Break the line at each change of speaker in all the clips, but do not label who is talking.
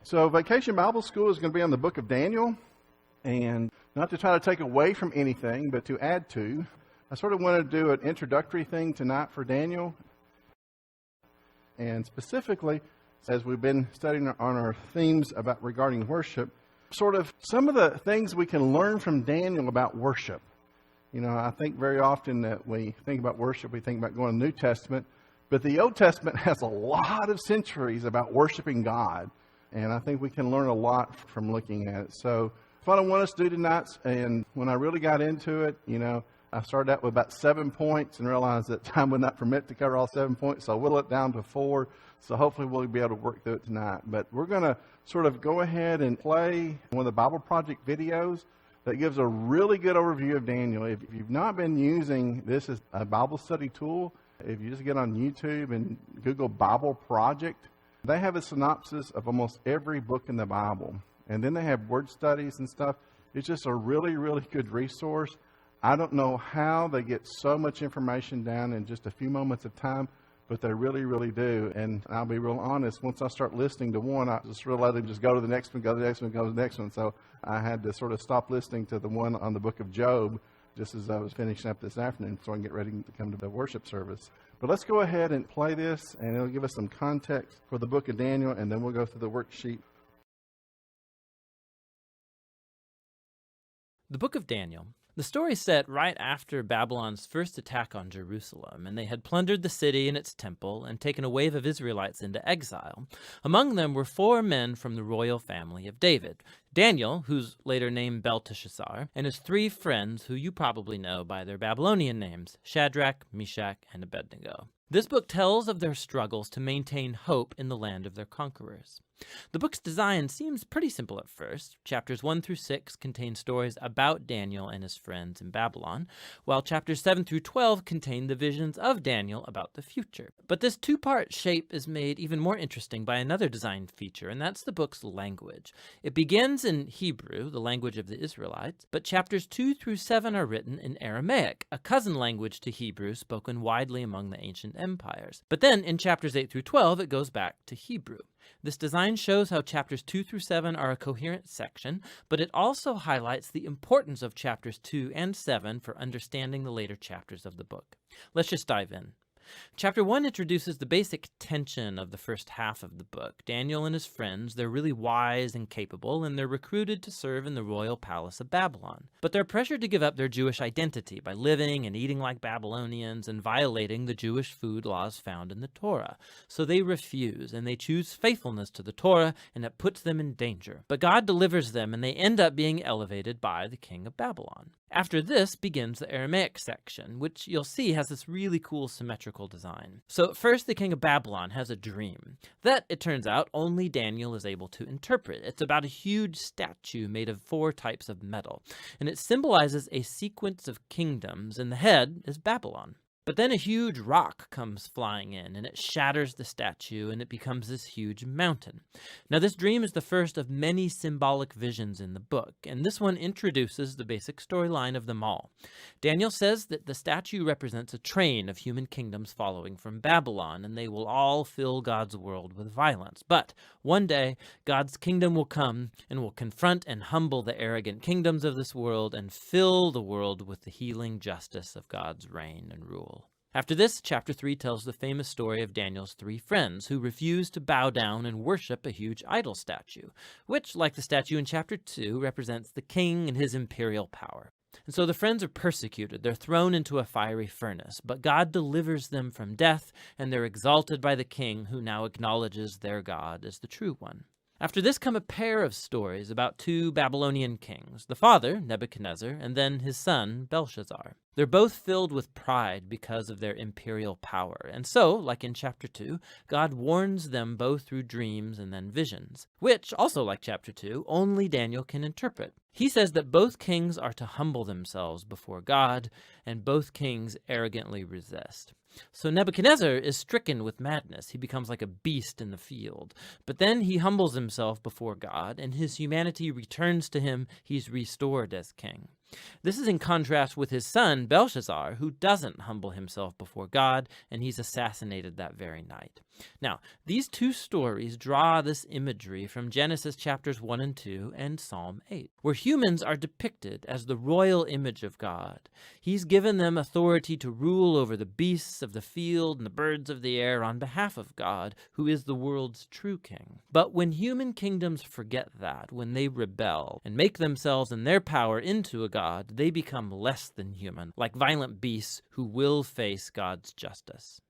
So Vacation Bible School is going to be on the book of Daniel, and not to try to take away from anything, but to add to. I sort of want to do an introductory thing tonight for Daniel, and specifically, as we've been studying on our themes about regarding worship, sort of some of the things we can learn from Daniel about worship. You know, I think very often that we think about worship, we think about going to the New Testament, but the Old Testament has a lot of centuries about worshiping God. And I think we can learn a lot from looking at it. So what I want us to do tonight, and when I really got into it, you know, I started out with about 7 points and realized that time would not permit to cover all 7 points. So I whittled it down to 4. So hopefully we'll be able to work through it tonight. But we're going to sort of go ahead and play one of the Bible Project videos that gives a really good overview of Daniel. If you've not been using this as a Bible study tool, if you just get on YouTube and Google Bible Project, they have a synopsis of almost every book in the Bible. And then they have word studies and stuff. It's just a really, really good resource. I don't know how they get so much information down in just a few moments of time, but they really, really do. And I'll be real honest, once I start listening to one, I just really let them just go to the next one, go to the next one, go to the next one. So I had to sort of stop listening to the one on the book of Job just as I was finishing up this afternoon so I can get ready to come to the worship service. But let's go ahead and play this, and it'll give us some context for the book of Daniel, and then we'll go through the worksheet.
The book of Daniel. The story is set right after Babylon's first attack on Jerusalem, and they had plundered the city and its temple and taken a wave of Israelites into exile. Among them were 4 men from the royal family of David: Daniel, who's later named Belteshazzar, and his 3 friends who you probably know by their Babylonian names, Shadrach, Meshach, and Abed-nego. This book tells of their struggles to maintain hope in the land of their conquerors. The book's design seems pretty simple at first. Chapters 1 through 6 contain stories about Daniel and his friends in Babylon, while chapters 7 through 12 contain the visions of Daniel about the future. But this 2-part shape is made even more interesting by another design feature, and that's the book's language. It begins in Hebrew, the language of the Israelites, but chapters 2 through 7 are written in Aramaic, a cousin language to Hebrew spoken widely among the ancient empires. But then in chapters 8 through 12, it goes back to Hebrew. This design shows how chapters 2 through 7 are a coherent section, but it also highlights the importance of chapters 2 and 7 for understanding the later chapters of the book. Let's just dive in. Chapter 1 introduces the basic tension of the first half of the book. Daniel and his friends, they're really wise and capable, and they're recruited to serve in the royal palace of Babylon. But they're pressured to give up their Jewish identity by living and eating like Babylonians and violating the Jewish food laws found in the Torah. So they refuse, and they choose faithfulness to the Torah, and it puts them in danger. But God delivers them, and they end up being elevated by the king of Babylon. After this begins the Aramaic section, which you'll see has this really cool symmetrical design. So first, the king of Babylon has a dream that, it turns out, only Daniel is able to interpret. It's about a huge statue made of 4 types of metal, and it symbolizes a sequence of kingdoms, and the head is Babylon. But then a huge rock comes flying in, and it shatters the statue, and it becomes this huge mountain. Now, this dream is the first of many symbolic visions in the book, and this one introduces the basic storyline of them all. Daniel says that the statue represents a train of human kingdoms following from Babylon, and they will all fill God's world with violence. But one day, God's kingdom will come and will confront and humble the arrogant kingdoms of this world and fill the world with the healing justice of God's reign and rule. After this, chapter 3 tells the famous story of Daniel's 3 friends who refuse to bow down and worship a huge idol statue, which, like the statue in chapter 2, represents the king and his imperial power. And so the friends are persecuted. They're thrown into a fiery furnace, but God delivers them from death, and they're exalted by the king, who now acknowledges their God as the true one. After this come a pair of stories about 2 Babylonian kings, the father, Nebuchadnezzar, and then his son, Belshazzar. They're both filled with pride because of their imperial power. And so, like in chapter 2, God warns them both through dreams and then visions, which, also like chapter 2, only Daniel can interpret. He says that both kings are to humble themselves before God, and both kings arrogantly resist. So Nebuchadnezzar is stricken with madness. He becomes like a beast in the field. But then he humbles himself before God, and his humanity returns to him. He's restored as king. This is in contrast with his son, Belshazzar, who doesn't humble himself before God, and he's assassinated that very night. Now, these two stories draw this imagery from Genesis chapters 1 and 2 and Psalm 8, where humans are depicted as the royal image of God. He's given them authority to rule over the beasts of the field and the birds of the air on behalf of God, who is the world's true king. But when human kingdoms forget that, when they rebel and make themselves and their power into a god, they become less than human, like violent beasts who will face God's justice.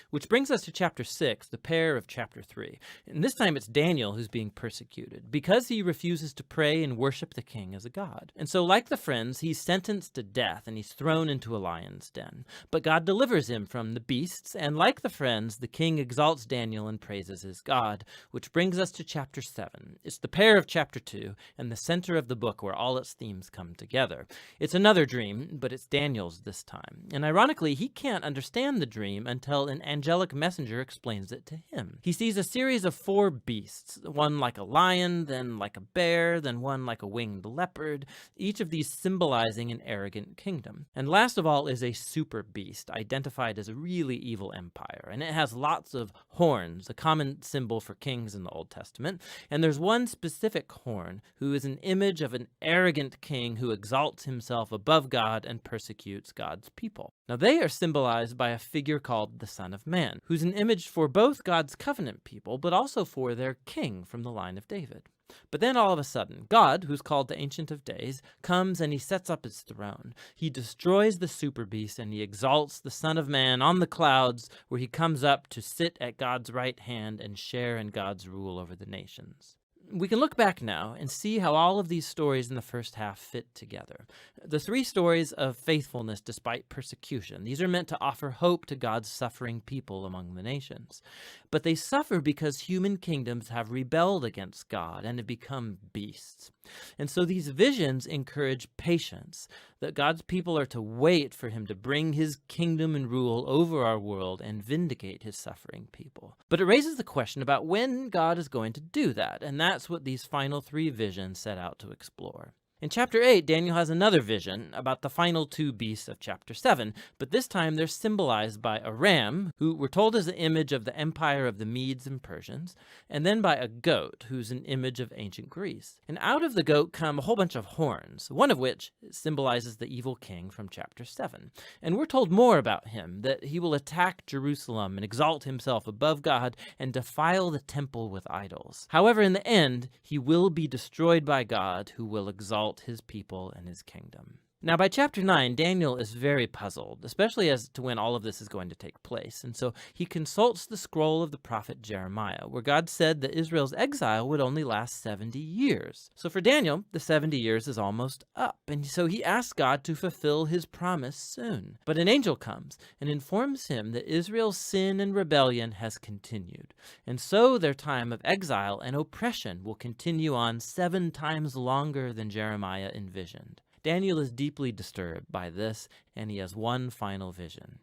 Which brings us to chapter 6, the pair of chapter 3. And this time it's Daniel who's being persecuted because he refuses to pray and worship the king as a god. And so, like the friends, he's sentenced to death and he's thrown into a lion's den. But God delivers him from the beasts, and like the friends, the king exalts Daniel and praises his God, which brings us to chapter 7. It's the pair of chapter 2 and the center of the book where all its themes come together. It's another dream, but it's Daniel's this time. And ironically, he can't understand the dream until an angelic messenger explains it to him. He sees a series of 4 beasts, one like a lion, then like a bear, then one like a winged leopard, each of these symbolizing an arrogant kingdom. And last of all is a super beast, identified as a really evil empire, and it has lots of horns, a common symbol for kings in the Old Testament, and there's one specific horn who is an image of an arrogant king who exalts himself above God and persecutes God's people. Now they are symbolized by a figure called the Son of Man, who's an image for both God's covenant people, but also for their king from the line of David. But then all of a sudden, God, who's called the Ancient of Days, comes and he sets up his throne. He destroys the super beast and he exalts the Son of Man on the clouds, where he comes up to sit at God's right hand and share in God's rule over the nations. We can look back now and see how all of these stories in the first half fit together. The 3 stories of faithfulness despite persecution, these are meant to offer hope to God's suffering people among the nations. But they suffer because human kingdoms have rebelled against God and have become beasts. And so these visions encourage patience, that God's people are to wait for him to bring his kingdom and rule over our world and vindicate his suffering people. But it raises the question about when God is going to do that, and that's what these final 3 visions set out to explore. In chapter 8, Daniel has another vision about the final 2 beasts of chapter 7, but this time they're symbolized by a ram, who we're told is the image of the empire of the Medes and Persians, and then by a goat, who's an image of ancient Greece. And out of the goat come a whole bunch of horns, one of which symbolizes the evil king from chapter 7. And we're told more about him, that he will attack Jerusalem and exalt himself above God and defile the temple with idols. However, in the end, he will be destroyed by God, who will exalt his people and his kingdom. Now, by chapter 9, Daniel is very puzzled, especially as to when all of this is going to take place. And so he consults the scroll of the prophet Jeremiah, where God said that Israel's exile would only last 70 years. So for Daniel, the 70 years is almost up. And so he asks God to fulfill his promise soon. But an angel comes and informs him that Israel's sin and rebellion has continued. And so their time of exile and oppression will continue on 7 times longer than Jeremiah envisioned. Daniel is deeply disturbed by this, and he has one final vision.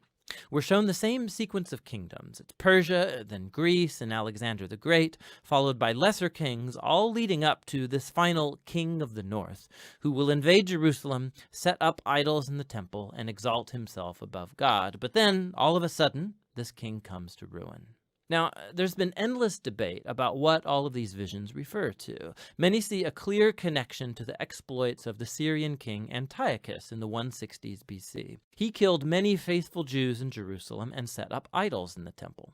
We're shown the same sequence of kingdoms. It's Persia, then Greece, and Alexander the Great, followed by lesser kings, all leading up to this final king of the north, who will invade Jerusalem, set up idols in the temple, and exalt himself above God. But then, all of a sudden, this king comes to ruin. Now, there's been endless debate about what all of these visions refer to. Many see a clear connection to the exploits of the Syrian king Antiochus in the 160s BC. He killed many faithful Jews in Jerusalem and set up idols in the temple.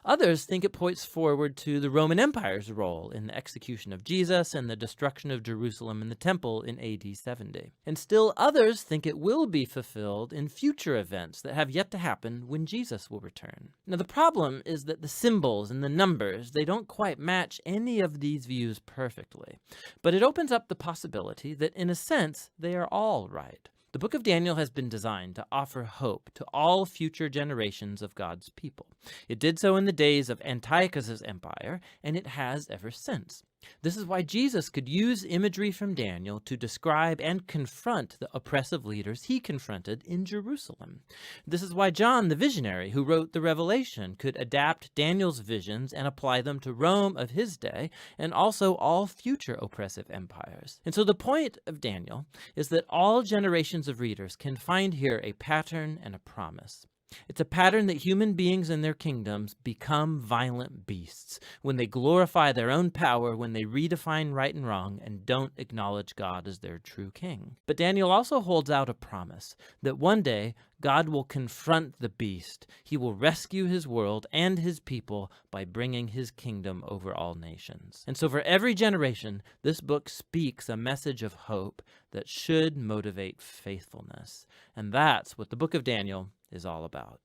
Others think it points forward to the Roman Empire's role in the execution of Jesus and the destruction of Jerusalem and the temple in AD 70. And still others think it will be fulfilled in future events that have yet to happen when Jesus will return. Now the problem is that the symbols and the numbers, they don't quite match any of these views perfectly. But it opens up the possibility that in a sense they are all right. The book of Daniel has been designed to offer hope to all future generations of God's people. It did so in the days of Antiochus' empire, and it has ever since. This is why Jesus could use imagery from Daniel to describe and confront the oppressive leaders he confronted in Jerusalem. This is why John, the visionary who wrote the Revelation, could adapt Daniel's visions and apply them to Rome of his day and also all future oppressive empires. And so the point of Daniel is that all generations of readers can find here a pattern and a promise. It's a pattern that human beings and their kingdoms become violent beasts when they glorify their own power, when they redefine right and wrong, and don't acknowledge God as their true king. But Daniel also holds out a promise that one day God will confront the beast. He will rescue his world and his people by bringing his kingdom over all nations. And so for every generation, this book speaks a message of hope that should motivate faithfulness. And that's what the book of Daniel is all about.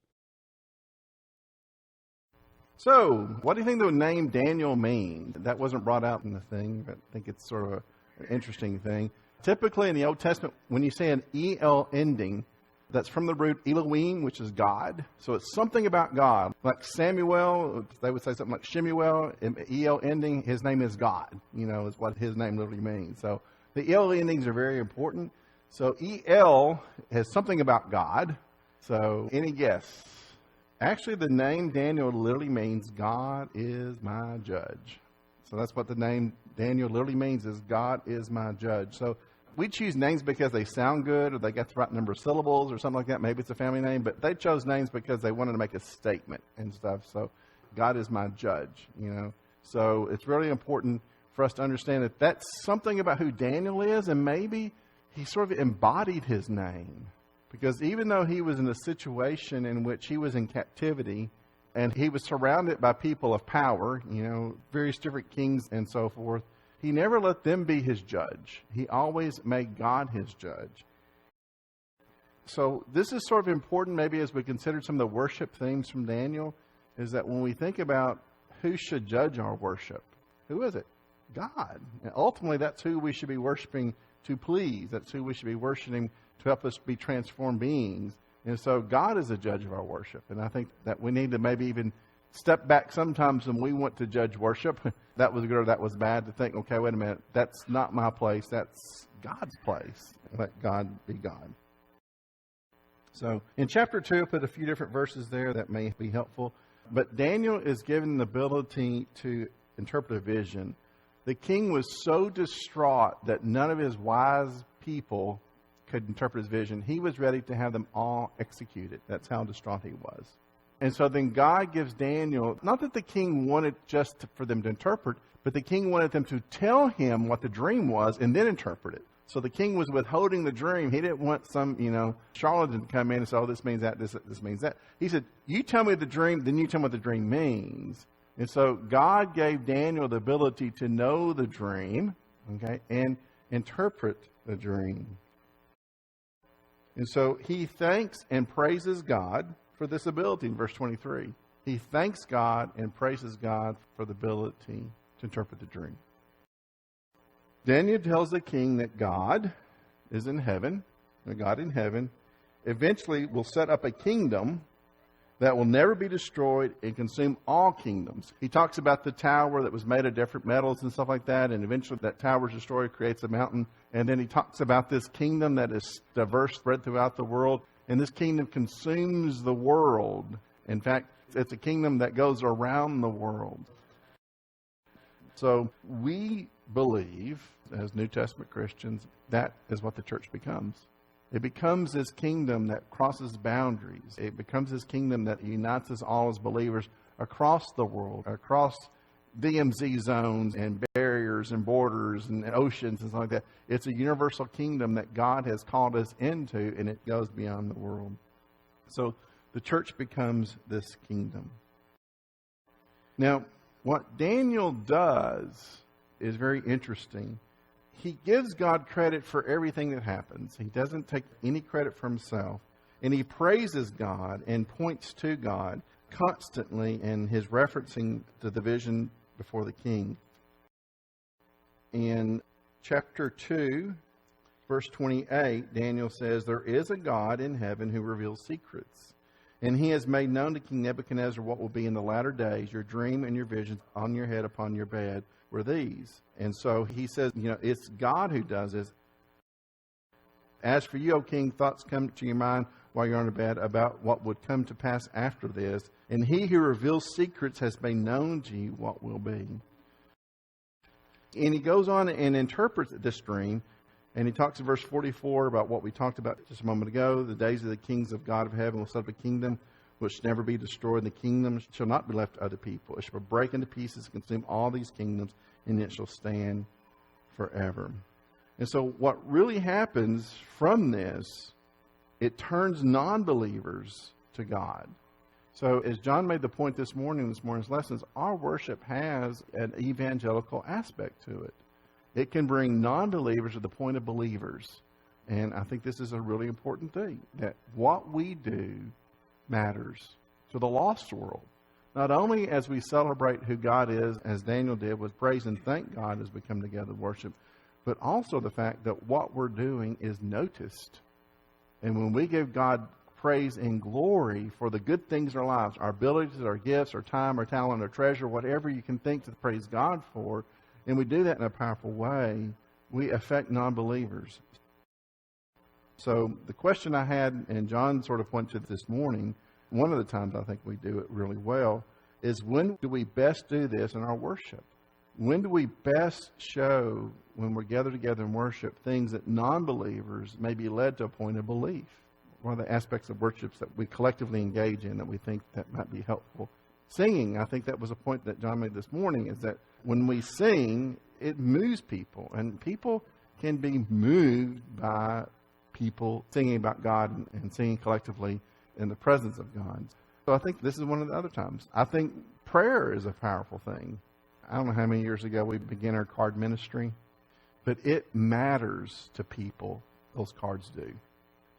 So, what do you think the name Daniel means? That wasn't brought out in the thing, but I think it's sort of an interesting thing. Typically in the Old Testament, when you say an EL ending, that's from the root Elohim, which is God. So it's something about God. Like Samuel, they would say something like Shemuel, EL ending, his name is God, is what his name literally means. So the EL endings are very important. So EL has something about God. So any guess? Actually, the name Daniel literally means God is my judge. So that's what the name Daniel literally means, is God is my judge. So we choose names because they sound good or they got the right number of syllables or something like that. Maybe it's a family name, but they chose names because they wanted to make a statement and stuff. So God is my judge, So it's really important for us to understand that that's something about who Daniel is, and maybe he sort of embodied his name. Because even though he was in a situation in which he was in captivity and he was surrounded by people of power, various different kings and so forth, he never let them be his judge. He always made God his judge. So this is sort of important maybe as we consider some of the worship themes from Daniel, is that when we think about who should judge our worship, who is it? God. And ultimately, that's who we should be worshiping to please. That's who we should be worshiping to help us be transformed beings. And so God is the judge of our worship. And I think that we need to maybe even step back sometimes when we want to judge worship. That was good or that was bad, to think, okay, wait a minute, that's not my place. That's God's place. Let God be God. So in chapter 2, I put a few different verses there that may be helpful. But Daniel is given the ability to interpret a vision. The king was so distraught that none of his wise people could interpret his vision. He was ready to have them all executed. That's how distraught he was. And so then God gives Daniel, not that the king wanted just for them to interpret, but the king wanted them to tell him what the dream was and then interpret it. So the king was withholding the dream. He didn't want some, charlatan to come in and say, oh, this means that, this means that. He said, you tell me the dream, then you tell me what the dream means. And so God gave Daniel the ability to know the dream, okay, and interpret the dream. And so he thanks and praises God for this ability in verse 23. He thanks God and praises God for the ability to interpret the dream. Daniel tells the king that God is in heaven, that God in heaven eventually will set up a kingdom that will never be destroyed and consume all kingdoms. He talks about the tower that was made of different metals and stuff like that, and eventually that tower is destroyed, creates a mountain. And then he talks about this kingdom that is diverse, spread throughout the world, and this kingdom consumes the world. In fact, it's a kingdom that goes around the world. So we believe, as New Testament Christians, that is what the church becomes. It becomes this kingdom that crosses boundaries. It becomes this kingdom that unites us all as believers across the world, across DMZ zones and barriers and borders and oceans and stuff like that. It's a universal kingdom that God has called us into, and it goes beyond the world. So the church becomes this kingdom. Now, what Daniel does is very interesting. He gives God credit for everything that happens. He doesn't take any credit for himself. And he praises God and points to God constantly in his referencing to the vision before the king. In chapter 2, verse 28, Daniel says, there is a God in heaven who reveals secrets. And he has made known to King Nebuchadnezzar what will be in the latter days. Your dream and your visions on your head upon your bed were these. And so he says, it's God who does this. As for you, O king, thoughts come to your mind while you're on your bed about what would come to pass after this. And he who reveals secrets has made known to you what will be. And he goes on and interprets this dream. And he talks in verse 44 about what we talked about just a moment ago. The days of the kings of God of heaven will set up a kingdom which shall never be destroyed. The kingdom shall not be left to other people. It shall break into pieces and consume all these kingdoms, and it shall stand forever. And so what really happens from this, it turns non-believers to God. So as John made the point this morning's lessons, our worship has an evangelical aspect to it. It can bring non-believers to the point of believers. And I think this is a really important thing, that what we do matters to the lost world. Not only as we celebrate who God is, as Daniel did, with praise and thank God as we come together to worship, but also the fact that what we're doing is noticed. And when we give God praise and glory for the good things in our lives, our abilities, our gifts, our time, our talent, our treasure, whatever you can think to praise God for, and we do that in a powerful way, we affect non-believers. So the question I had, and John sort of pointed to this morning, one of the times I think we do it really well, is when do we best do this in our worship? When do we best show, when we're gathered together in worship, things that non-believers may be led to a point of belief? One of the aspects of worship that we collectively engage in that we think that might be helpful. Singing, I think that was a point that John made this morning, is that when we sing, it moves people. And people can be moved by people singing about God and singing collectively in the presence of God. So I think this is one of the other times. I think prayer is a powerful thing. I don't know how many years ago we began our card ministry, but it matters to people, those cards do.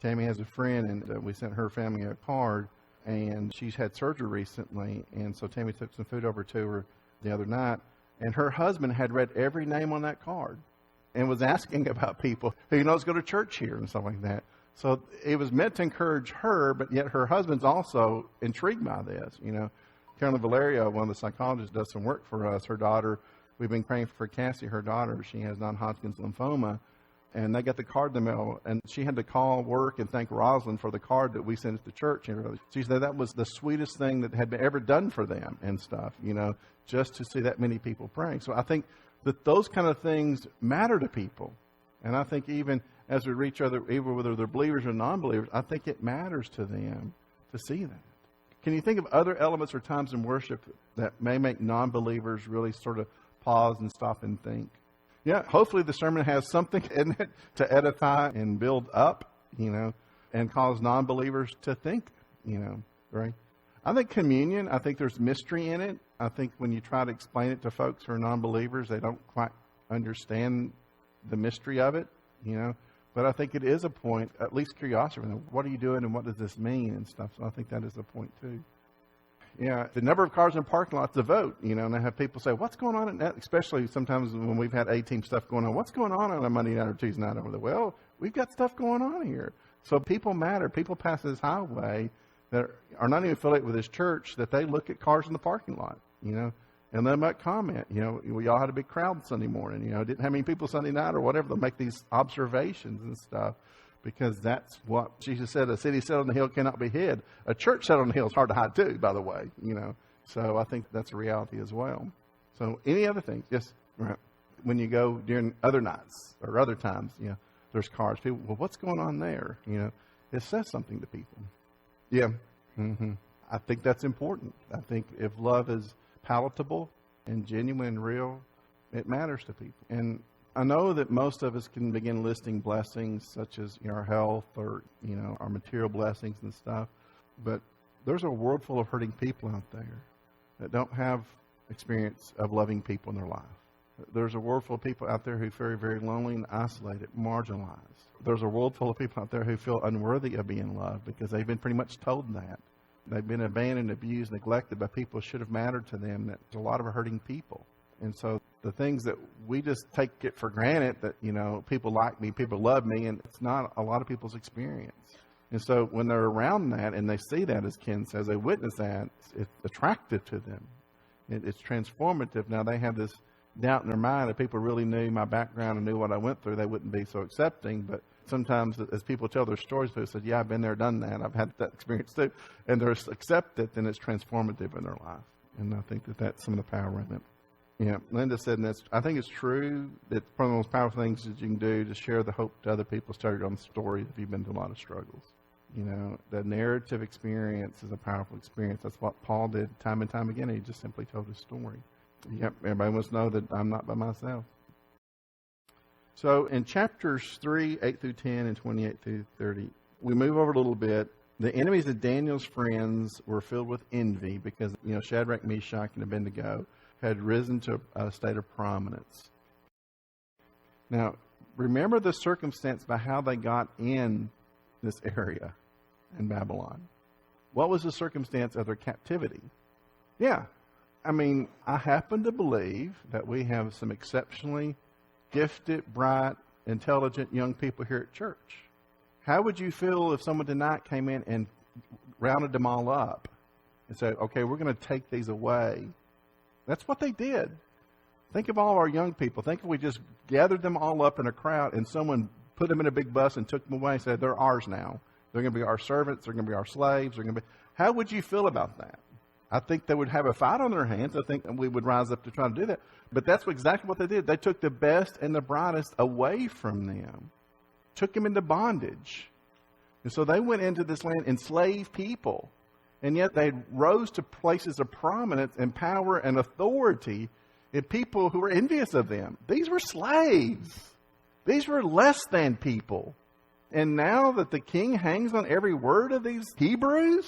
Tammy has a friend, and we sent her family a card, and she's had surgery recently, and so Tammy took some food over to her the other night, and her husband had read every name on that card and was asking about people who he knows go to church here and stuff like that. So it was meant to encourage her, but yet her husband's also intrigued by this, you know. Carolyn Valerio, one of the psychologists, does some work for us. Her daughter, we've been praying for Cassie, her daughter. She has non-Hodgkin's lymphoma. And they got the card in the mail, and she had to call work and thank Rosalind for the card that we sent at the church. And she said that was the sweetest thing that had been ever done for them and stuff, you know, just to see that many people praying. So I think that those kind of things matter to people. And I think even as we reach other, even whether they're believers or non-believers, I think it matters to them to see that. Can you think of other elements or times in worship that may make non-believers really sort of pause and stop and think? Yeah, hopefully the sermon has something in it to edify and build up, you know, and cause non-believers to think, you know, right? I think communion, I think there's mystery in it. I think when you try to explain it to folks who are non-believers, they don't quite understand the mystery of it, you know. But I think it is a point, at least curiosity. What are you doing and what does this mean and stuff? So I think that is a point too. Yeah, the number of cars in parking lots, the vote, you know, and I have people say, what's going on at that? Especially sometimes when we've had A-team stuff going on. What's going on a Monday night or Tuesday night over there? Well, we've got stuff going on here. So people matter. People pass this highway that are not even affiliated with this church, that they look at cars in the parking lot, you know, and they might comment, you know, we all had a big crowd Sunday morning, you know, didn't have many people Sunday night or whatever. They'll make these observations and stuff because that's what Jesus said. A city set on the hill cannot be hid. A church set on the hill is hard to hide too, by the way, you know. So I think that's a reality as well. So any other things? Yes, right. When you go during other nights or other times, you know, there's cars. People, well, what's going on there? You know, it says something to people. Yeah. Mm-hmm. I think that's important. I think if love is palatable and genuine and real, it matters to people. And I know that most of us can begin listing blessings such as, you know, our health or, you know, our material blessings and stuff. But there's a world full of hurting people out there that don't have experience of loving people in their life. There's a world full of people out there who are very, very lonely and isolated, marginalized. There's a world full of people out there who feel unworthy of being loved because they've been pretty much told that. They've been abandoned, abused, neglected by people who should have mattered to them. There's a lot of hurting people. And so the things that we just take it for granted that, you know, people like me, people love me, and it's not a lot of people's experience. And so when they're around that and they see that, as Ken says, they witness that, it's attractive to them. It's transformative. Now they have this doubt in their mind. If people really knew my background and knew what I went through, they wouldn't be so accepting. But sometimes as people tell their stories, they say, yeah, I've been there, done that. I've had that experience too. And they're accepted, then it's transformative in their life. And I think that that's some of the power in it. Yeah, Linda said, and that's, I think it's true that one of the most powerful things that you can do to share the hope to other people, start your own story if you've been through a lot of struggles. You know, the narrative experience is a powerful experience. That's what Paul did time and time again. He just simply told his story. Yep, everybody must know that I'm not by myself. So in chapters 3, 8 through 10, and 28 through 30, we move over a little bit. The enemies of Daniel's friends were filled with envy because, Shadrach, Meshach, and Abed-nego had risen to a state of prominence. Now, remember the circumstance by how they got in this area in Babylon. What was the circumstance of their captivity? Yeah. I happen to believe that we have some exceptionally gifted, bright, intelligent young people here at church. How would you feel if someone tonight came in and rounded them all up and said, okay, we're going to take these away? That's what they did. Think of all our young people. Think if we just gathered them all up in a crowd and someone put them in a big bus and took them away and said, they're ours now. They're going to be our servants. They're going to be our slaves. How would you feel about that? I think they would have a fight on their hands. I think we would rise up to try to do that. But that's exactly what they did. They took the best and the brightest away from them, took them into bondage. And so they went into this land, enslaved people. And yet they rose to places of prominence and power and authority in people who were envious of them. These were slaves. These were less than people. And now that the king hangs on every word of these Hebrews,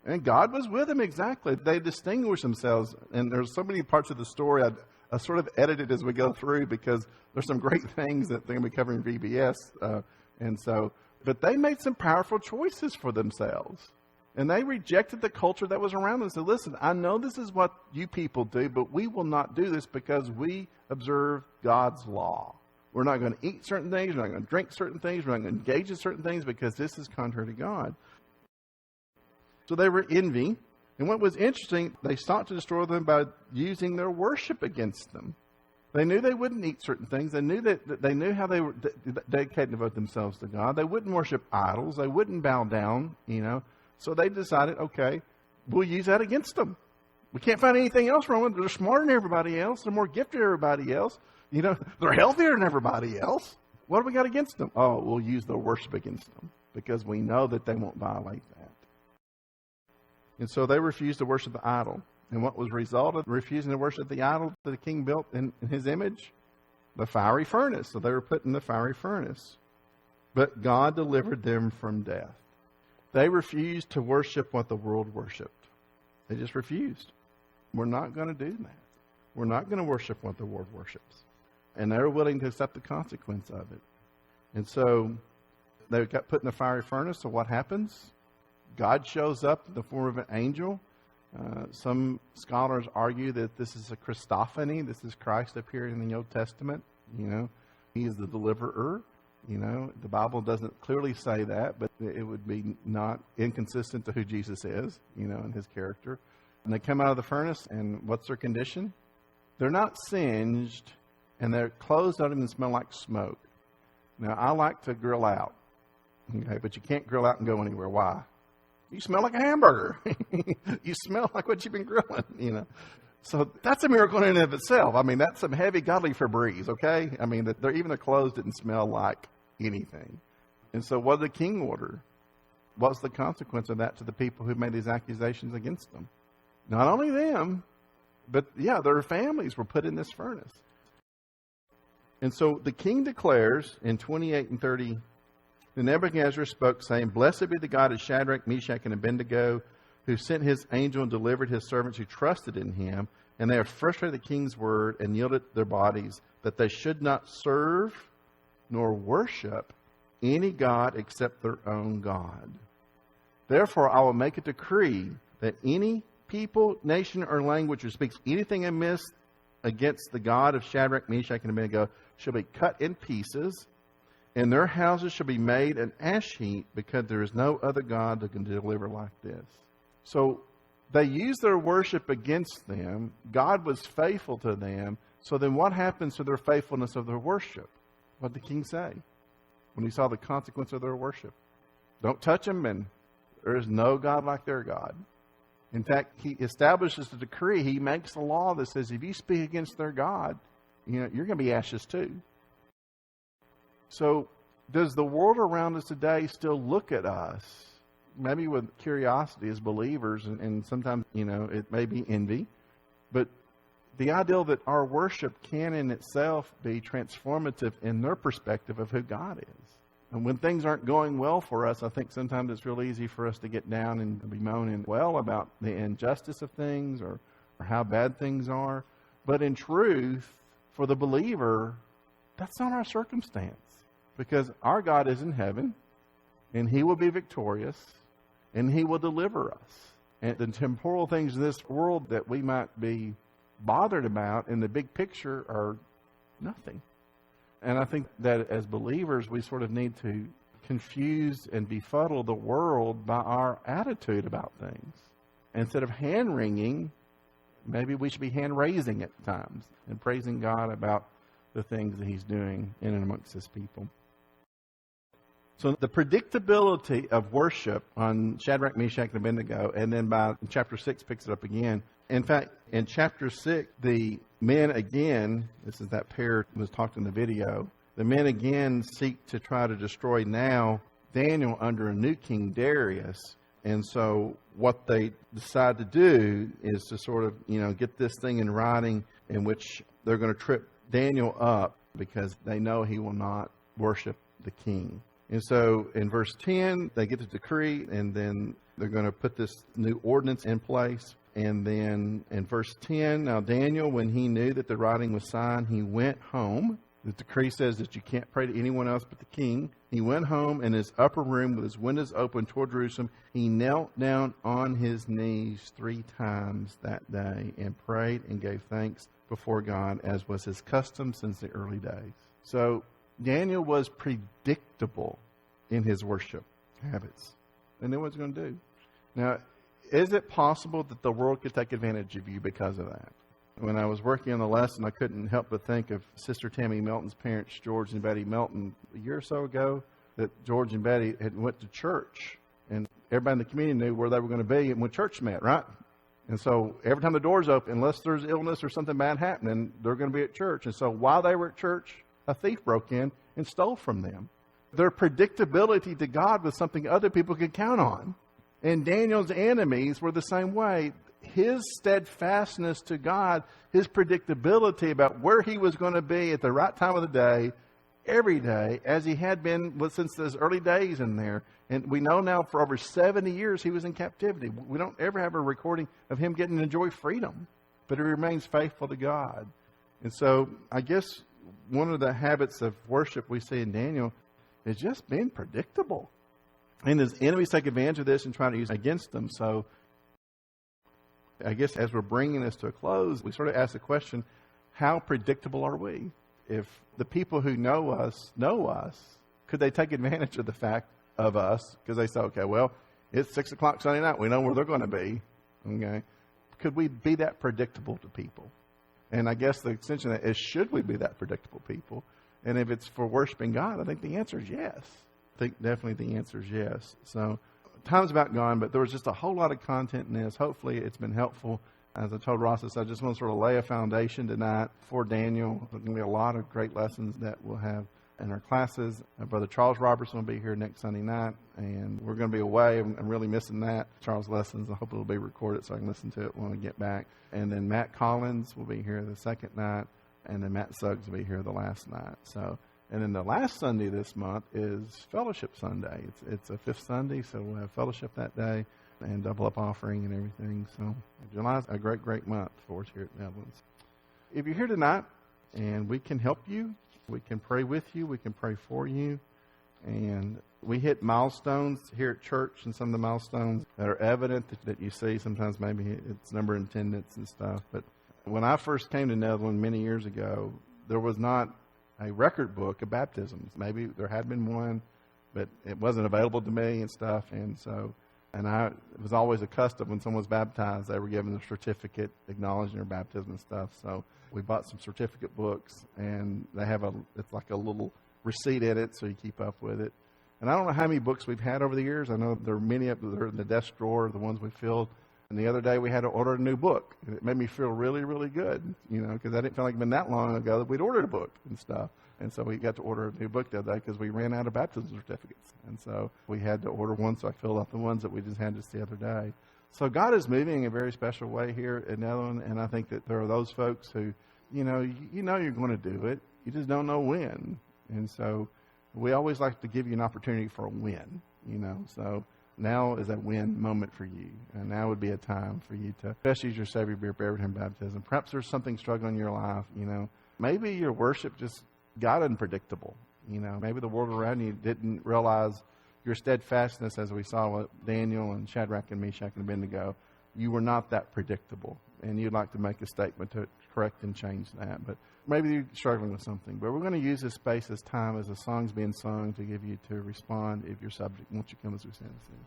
and God was with them exactly. They distinguished themselves. And there's so many parts of the story I sort of edited as we go through because there's some great things that they're going to be covering in VBS. But they made some powerful choices for themselves. And they rejected the culture that was around them and said, listen, I know this is what you people do, but we will not do this because we observe God's law. We're not going to eat certain things. We're not going to drink certain things. We're not going to engage in certain things because this is contrary to God. So they were envy. And what was interesting, they sought to destroy them by using their worship against them. They knew they wouldn't eat certain things. They knew how they were dedicated to devote themselves to God. They wouldn't worship idols. They wouldn't bow down, So they decided, okay, we'll use that against them. We can't find anything else wrong with them. They're smarter than everybody else. They're more gifted than everybody else. They're healthier than everybody else. What have we got against them? Oh, we'll use their worship against them because we know that they won't violate that. And so they refused to worship the idol. And what was the result of refusing to worship the idol that the king built in his image? The fiery furnace. So they were put in the fiery furnace. But God delivered them from death. They refused to worship what the world worshipped. They just refused. We're not going to do that. We're not going to worship what the world worships. And they were willing to accept the consequence of it. And so they got put in the fiery furnace. So what happens? God shows up in the form of an angel. Some scholars argue that this is a Christophany. This is Christ appearing in the Old Testament. He is the deliverer. The Bible doesn't clearly say that, but it would be not inconsistent to who Jesus is, and his character. And they come out of the furnace, and what's their condition? They're not singed, and their clothes don't even smell like smoke. Now, I like to grill out, okay, but you can't grill out and go anywhere. Why? You smell like a hamburger. You smell like what you've been grilling, So that's a miracle in and of itself. That's some heavy godly Febreze, okay? Even their clothes didn't smell like anything. And so what did the king order? What's the consequence of that to the people who made these accusations against them? Not only them, but their families were put in this furnace. And so the king declares in 28 and 30, then Nebuchadnezzar spoke, saying, blessed be the God of Shadrach, Meshach, and Abed-nego, who sent his angel and delivered his servants who trusted in him. And they have frustrated the king's word and yielded their bodies, that they should not serve nor worship any god except their own God. Therefore, I will make a decree that any people, nation, or language who speaks anything amiss against the God of Shadrach, Meshach, and Abed-nego shall be cut in pieces, and their houses shall be made an ash heap, because there is no other God that can deliver like this. So they used their worship against them. God was faithful to them. So then what happens to their faithfulness of their worship? What did the king say when he saw the consequence of their worship? Don't touch them, and there is no God like their God. In fact, he establishes the decree. He makes a law that says if you speak against their God, you're going to be ashes too. So Does the world around us today still look at us, maybe with curiosity as believers, and sometimes, it may be envy, but the ideal that our worship can in itself be transformative in their perspective of who God is. And when things aren't going well for us, I think sometimes it's real easy for us to get down and be moaning about the injustice of things or how bad things are. But in truth, for the believer, that's not our circumstance. Because our God is in heaven, and He will be victorious, and He will deliver us. And the temporal things in this world that we might be bothered about in the big picture are nothing. And I think that as believers, we sort of need to confuse and befuddle the world by our attitude about things. Instead of hand-wringing, maybe we should be hand-raising at times and praising God about the things that He's doing in and amongst His people. So the predictability of worship on Shadrach, Meshach, and Abed-nego, and then by chapter 6 picks it up again. In fact, in chapter 6, the men again, this is that pair that was talked in the video, the men again seek to try to destroy now Daniel under a new king, Darius. And so what they decide to do is to sort of, get this thing in writing in which they're going to trip Daniel up because they know he will not worship the king. And so in verse 10, they get the decree, and then they're going to put this new ordinance in place. And then in verse 10, now Daniel, when he knew that the writing was signed, he went home. The decree says that you can't pray to anyone else but the king. He went home in his upper room with his windows open toward Jerusalem. He knelt down on his knees 3 times that day and prayed and gave thanks before God, as was his custom since the early days. So Daniel was predictable in his worship habits. They knew what he was going to do. Now, is it possible that the world could take advantage of you because of that? When I was working on the lesson, I couldn't help but think of Sister Tammy Melton's parents, George and Betty Melton, a year or so ago, that George and Betty had went to church, and everybody in the community knew where they were going to be and when church met, right? And so every time the door's open, unless there's illness or something bad happening, they're going to be at church. And so while they were at church, a thief broke in and stole from them. Their predictability to God was something other people could count on. And Daniel's enemies were the same way. His steadfastness to God, his predictability about where he was going to be at the right time of the day, every day, as he had been since those early days in there. And we know now for over 70 years he was in captivity. We don't ever have a recording of him getting to enjoy freedom, but he remains faithful to God. And so I guess one of the habits of worship we see in Daniel is just being predictable. And his enemies take advantage of this and try to use it against them. So I guess as we're bringing this to a close, we sort of ask the question, how predictable are we? If the people who know us, could they take advantage of the fact of us? Because they say, okay, well, it's 6 o'clock Sunday night. We know where they're going to be. Okay. Could we be that predictable to people? And I guess the extension of that is, should we be that predictable people? And if it's for worshiping God, I think the answer is yes. I think definitely the answer is yes. So time's about gone, but there was just a whole lot of content in this. Hopefully it's been helpful. As I told Ross, I just want to sort of lay a foundation tonight for Daniel. There's going to be a lot of great lessons that we'll have in our classes. Brother Charles Robertson will be here next Sunday night, and we're going to be away. I'm really missing that. Charles' lessons, I hope it'll be recorded so I can listen to it when we get back. And then Matt Collins will be here the second night, and then Matt Suggs will be here the last night. So, and then the last Sunday this month is Fellowship Sunday. It's a fifth Sunday, so we'll have fellowship that day and double up offering and everything. So July's a great, great month for us here at Netherlands. If you're here tonight and we can help you, we can pray with you, we can pray for you. And we hit milestones here at church, and some of the milestones that are evident that you see. Sometimes maybe it's number of attendance and stuff. But when I first came to Netherlands many years ago, there was not a record book of baptisms. Maybe there had been one, but it wasn't available to me and stuff. And I was always accustomed when someone was baptized, they were given a certificate acknowledging their baptism and stuff. So we bought some certificate books, and they have it's like a little receipt in it, so you keep up with it. And I don't know how many books we've had over the years. I know there are many up there in the desk drawer, the ones we filled. And the other day we had to order a new book. And it made me feel really, really good, because I didn't feel like it'd been that long ago that we'd ordered a book and stuff. And so we got to order a new book the other day because we ran out of baptism certificates. And so we had to order one, so I filled out the ones that we just had just the other day. So God is moving in a very special way here at Netherland, and I think that there are those folks who, you know you're going to do it. You just don't know when. And so we always like to give you an opportunity for a win, So now is a win moment for you. And now would be a time for you to confess as your Savior, be buried in baptism. Perhaps there's something struggling in your life, Maybe your worship just got unpredictable. Maybe the world around you didn't realize your steadfastness, as we saw with Daniel and Shadrach and Meshach and Abed-nego. You were not that predictable. And you'd like to make a statement to correct and change that. But maybe you're struggling with something. But we're going to use this space, this time, as the song's being sung to give you to respond if you're subject. Won't you come as we stand and sing?